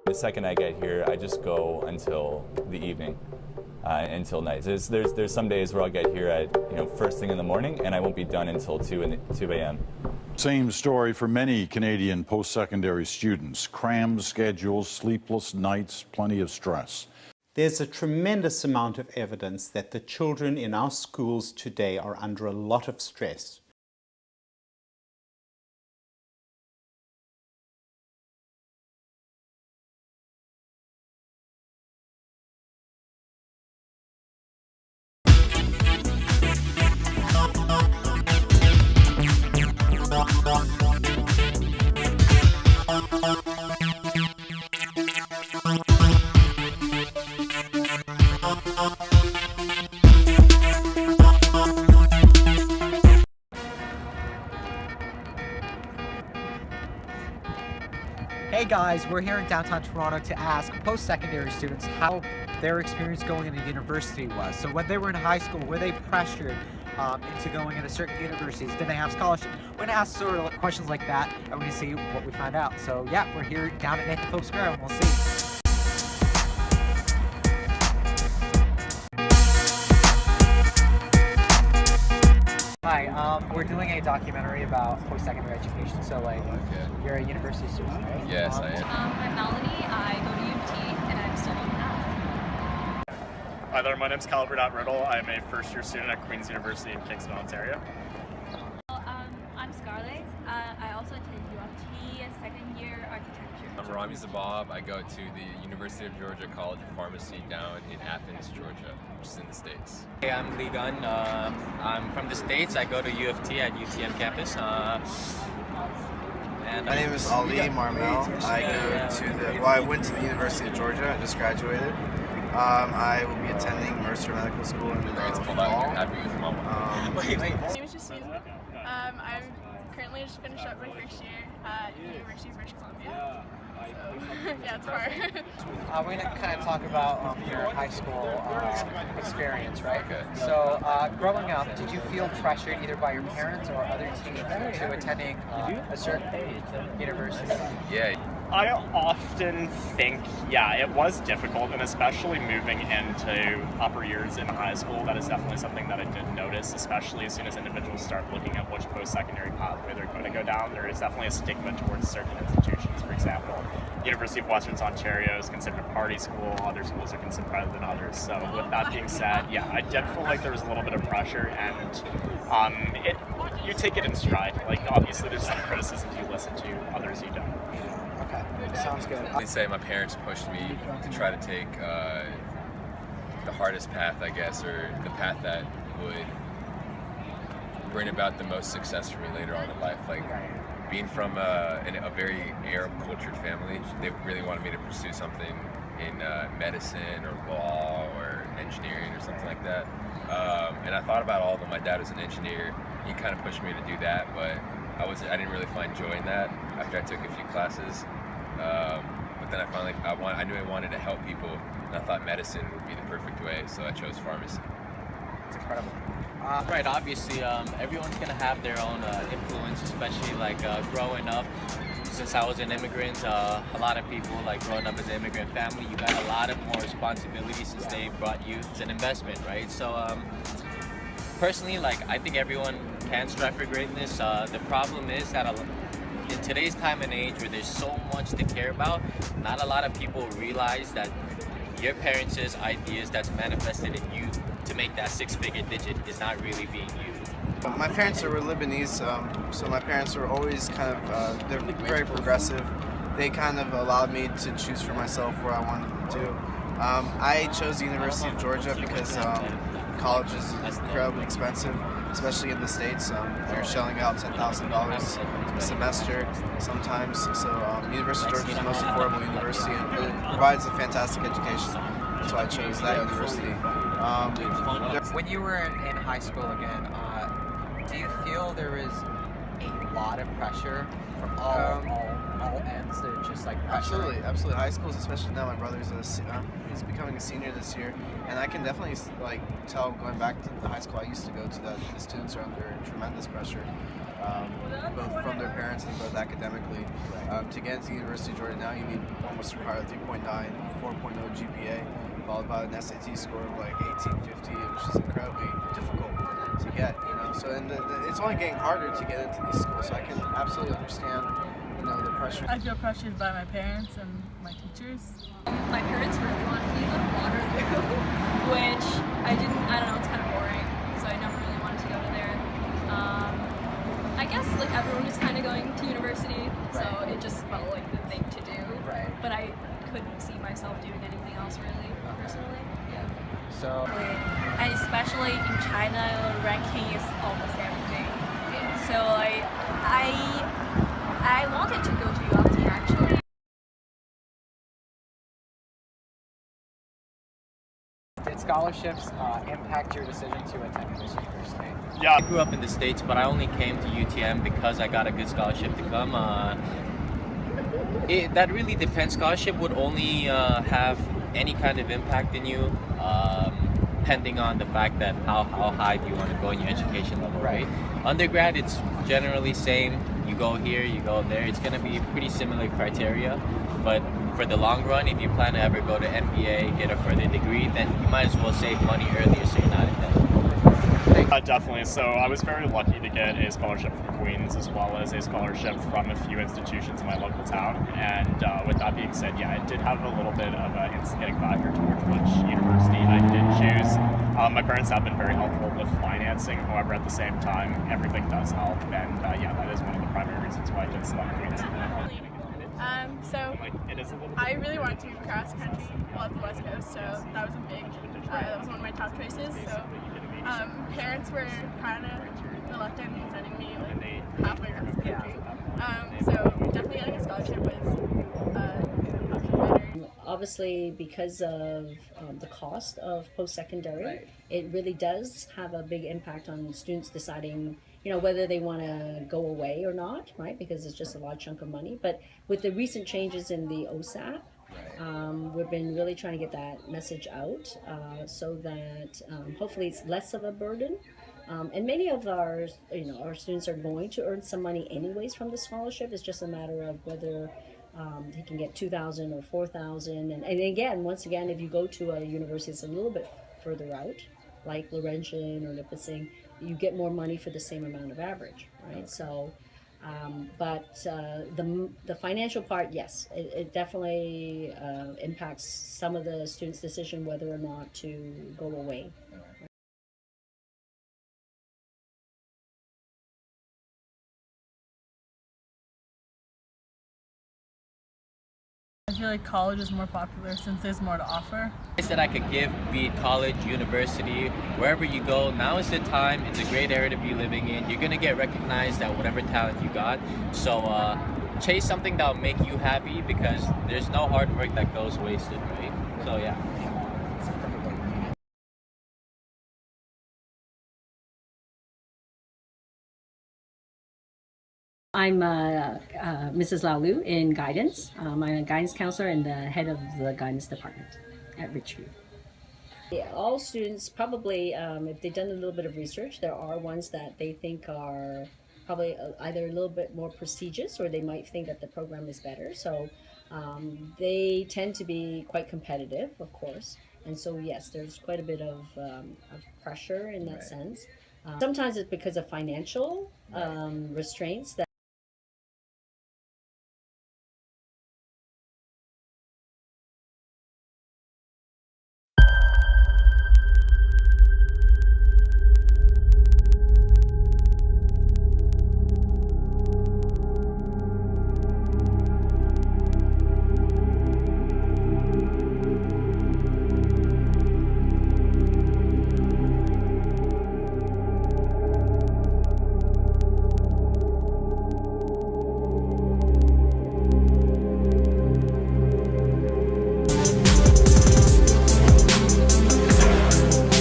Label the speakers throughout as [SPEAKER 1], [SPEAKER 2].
[SPEAKER 1] The second I get here, I just go until the evening, until night. There's some days where I'll get here at first thing in the morning, and I won't be done until 2 a.m.
[SPEAKER 2] Same story for many Canadian post-secondary students. Crammed schedules, sleepless nights, plenty of stress.
[SPEAKER 3] There's a tremendous amount of evidence that the children in our schools today are under a lot of stress.
[SPEAKER 4] Hey guys, we're here in downtown Toronto to ask post-secondary students how their experience going into university was. So when they were in high school, were they pressured into going into certain universities? Did they have scholarships? We're going to ask sort of questions like that, and we're going to see what we find out. So yeah, we're here down at Nathan Phillips Square, and we'll see. Hi, we're doing a documentary about post-secondary education. So like, you're a university student, right?
[SPEAKER 5] Yes, I am.
[SPEAKER 6] I'm Melanie. I go to U of T and I'm studying math.
[SPEAKER 7] Hi there, my name's Calvert Riddle. I'm a first-year student at Queen's University in Kingston, Ontario.
[SPEAKER 6] I'm Scarlett. I also attend U of T, second-year architecture.
[SPEAKER 5] I'm Rami Zabab. I go to the University of Georgia College of Pharmacy down in Athens, Georgia, which is in the States.
[SPEAKER 8] Hey, I'm Lee Gunn. I'm from the States. I go to U of T at UTM campus.
[SPEAKER 9] My name is Ali Marmel. I went to the University of Georgia. I just graduated. I will be attending Mercer Medical School in the fall.
[SPEAKER 5] Happy with mom.
[SPEAKER 10] My name is Susan. I'm currently just finished up my first year at the University of British Columbia. So, yeah, it's hard.
[SPEAKER 4] We're going to kind of talk about your high school experience, right?
[SPEAKER 5] Okay.
[SPEAKER 4] So, growing up, did you feel pressured either by your parents or other teachers to attending a certain university?
[SPEAKER 5] Yeah.
[SPEAKER 7] I often think, it was difficult, and especially moving into upper years in high school, that is definitely something that I did notice, especially as soon as individuals start looking at which post-secondary pathway they're going to go down. There is definitely a stigma towards certain institutions. For example, University of Western Ontario is considered a party school, other schools are considered better than others. So with that being said, I did feel like there was a little bit of pressure, and you take it in stride. Like, obviously there's some criticisms you listen to, others you don't.
[SPEAKER 4] Okay, sounds good.
[SPEAKER 5] I'd say my parents pushed me to try to take the hardest path, I guess, or the path that would bring about the most success for me later on in life. Like, being from a very Arab-cultured family, they really wanted me to pursue something in medicine or law or engineering or something like that. And I thought about all of them. My dad was an engineer. He kind of pushed me to do that, but I didn't really find joy in that after I took a few classes. But then I knew I wanted to help people, and I thought medicine would be the perfect way, so I chose pharmacy.
[SPEAKER 4] It's incredible.
[SPEAKER 8] Right, obviously, everyone's going to have their own influence, especially like growing up. Since I was an immigrant, a lot of people, like growing up as an immigrant family, you got a lot of more responsibility since they brought you as an investment, right? So personally, like, I think everyone can strive for greatness. The problem is that in today's time and age where there's so much to care about, not a lot of people realize that your parents' ideas that's manifested in you to make that six-figure digit is not really being you.
[SPEAKER 9] My parents are Lebanese, so my parents were always kind of, they're very progressive. They kind of allowed me to choose for myself where I wanted to do. I chose the University of Georgia because college is incredibly expensive, especially in the States. You're shelling out $10,000 a semester sometimes. So University of Georgia is the most affordable university, and it provides a fantastic education. That's why I chose that university.
[SPEAKER 4] When you were in high school again, do you feel there is a lot of pressure from all ends? They're just like pressure?
[SPEAKER 9] Absolutely. High schools, especially now, my brother's he's becoming a senior this year, and I can definitely tell going back to the high school I used to go to that the students are under tremendous pressure. both from their parents and both academically. To get into the University of Georgia now, you need almost require a 3.9, 4.0 GPA, followed by an SAT score of like 1850, which is incredibly difficult to get. So and it's only getting harder to get into these schools. So I can absolutely understand, the pressure.
[SPEAKER 10] I feel pressured by my parents and my teachers.
[SPEAKER 6] My parents really wanted me to go to Waterloo, which I don't know, it's kind of boring, so I never really wanted to go to there. I guess like everyone was kind of going to university, so it just felt like the thing to do.
[SPEAKER 4] Right.
[SPEAKER 6] But I couldn't see myself doing anything else really, personally. Yeah.
[SPEAKER 4] So,
[SPEAKER 6] And especially in China, ranking is almost everything. So I wanted to go to U of T actually.
[SPEAKER 4] did scholarships impact your decision to attend this university?
[SPEAKER 7] Yeah.
[SPEAKER 8] I grew up in the States, but I only came to UTM because I got a good scholarship to come. That really depends. Scholarship would only have any kind of impact in you, depending on the fact that how high do you want to go in your education level, right? Undergrad, it's generally same. You go here, you go there. It's going to be pretty similar criteria, but for the long run, if you plan to ever go to MBA, get a further degree, then you might as well save money earlier so you're not in debt.
[SPEAKER 7] Definitely. So I was very lucky to get a scholarship from Queens as well as a scholarship from a few institutions in my local town. And with that being said, yeah, it did have a little bit of an instigating factor towards which university I did choose. My parents have been very helpful with financing. However, at the same time, everything does help. And yeah, that is one of the primary reasons why I did select Queens.
[SPEAKER 10] So I really wanted to cross country while at the West Coast, so that was that was one of my top choices. So parents were kind of reluctant in sending me like halfway across the country. So definitely getting a scholarship was better.
[SPEAKER 11] Obviously, because of the cost of post-secondary, it really does have a big impact on students deciding, whether they want to go away or not, right? Because it's just a large chunk of money. But with the recent changes in the OSAP, we've been really trying to get that message out so that hopefully it's less of a burden. And many of our students are going to earn some money anyways from the scholarship. It's just a matter of whether they can get $2,000 or $4,000. And again, once again, if you go to a university that's a little bit further out, like Laurentian or Nipissing, you get more money for the same amount of average, right? So, but the financial part, yes, it definitely impacts some of the students' decision whether or not to go away.
[SPEAKER 10] I feel like college is more popular since there's more to offer.
[SPEAKER 8] Advice that I could give, be it college, university, wherever you go, now is the time. It's a great area to be living in. You're going to get recognized at whatever talent you got. So chase something that will make you happy, because there's no hard work that goes wasted, right? So yeah.
[SPEAKER 11] I'm Mrs. Laulu in guidance. I'm a guidance counselor and the head of the guidance department at Richview. Yeah, all students probably, if they've done a little bit of research, there are ones that they think are probably either a little bit more prestigious, or they might think that the program is better. So they tend to be quite competitive, of course. And so yes, there's quite a bit of pressure in that sense. Sometimes it's because of financial restraints that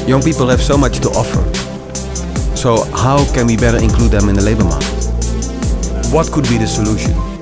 [SPEAKER 12] Young people have so much to offer. So how can we better include them in the labor market? What could be the solution?